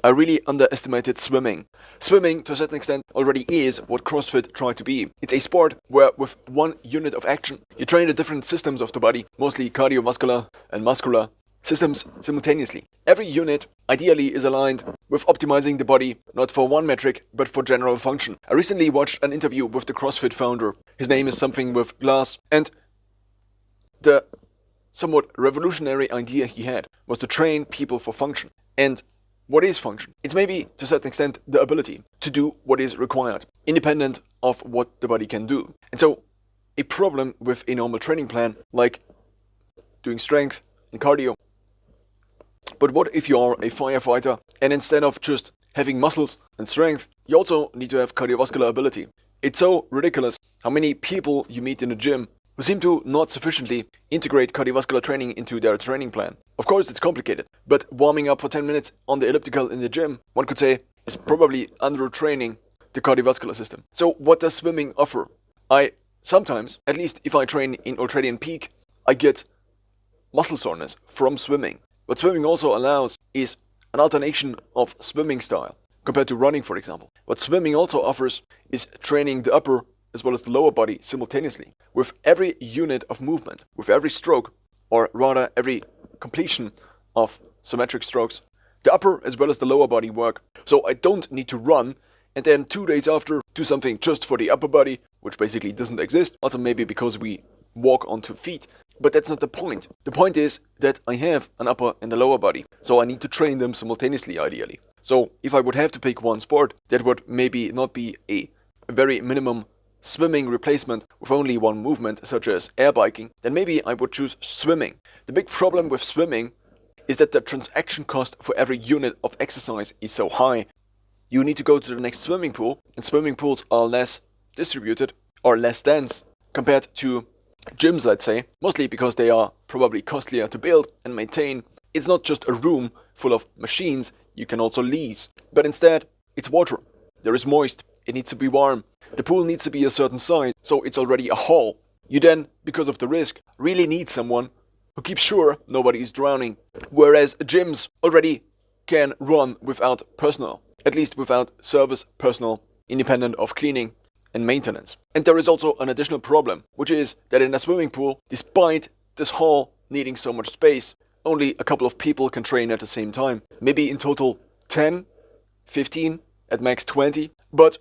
I really underestimated swimming. Swimming, to a certain extent, already is what CrossFit tried to be. It's a sport where, with one unit of action, you train the different systems of the body, mostly cardiovascular and muscular systems simultaneously. Every unit, ideally, is aligned with optimizing the body, not for one metric, but for general function. I recently watched an interview with the CrossFit founder. His name is something with glass, and the somewhat revolutionary idea he had was to train people for function. And what is function? It's maybe, to a certain extent, the ability to do what is required, independent of what the body can do. And so, a problem with a normal training plan, like doing strength and cardio. But what if you are a firefighter and instead of just having muscles and strength, you also need to have cardiovascular ability? It's so ridiculous how many people you meet in the gym who seem to not sufficiently integrate cardiovascular training into their training plan. Of course, it's complicated, but warming up for 10 minutes on the elliptical in the gym, one could say, is probably under-training the cardiovascular system. So what does swimming offer? I sometimes, at least if I train in ultradian peak, I get muscle soreness from swimming. What swimming also allows is an alternation of swimming style, compared to running, for example. What swimming also offers is training the upper as well as the lower body simultaneously. With every unit of movement, with every stroke, or rather every completion of symmetric strokes, the upper as well as the lower body work. So I don't need to run and then 2 days after do something just for the upper body, which basically doesn't exist. Also maybe because we walk on 2 feet. But that's not the point. The point is that I have an upper and a lower body. So I need to train them simultaneously, ideally. So if I would have to pick one sport, that would maybe not be a very minimum swimming replacement with only one movement, such as air biking, then maybe I would choose swimming. The big problem with swimming is that the transaction cost for every unit of exercise is so high. You need to go to the next swimming pool, and swimming pools are less distributed or less dense compared to gyms, let's say, mostly because they are probably costlier to build and maintain. It's not just a room full of machines you can also lease, but instead it's water. There is moist, it needs to be warm. The pool needs to be a certain size, so it's already a hall. You then, because of the risk, really need someone who keeps sure nobody is drowning. Whereas gyms already can run without personnel, at least without service personnel, independent of cleaning and maintenance. And there is also an additional problem, which is that in a swimming pool, despite this hall needing so much space, only a couple of people can train at the same time. Maybe in total 10, 15, at max 20. But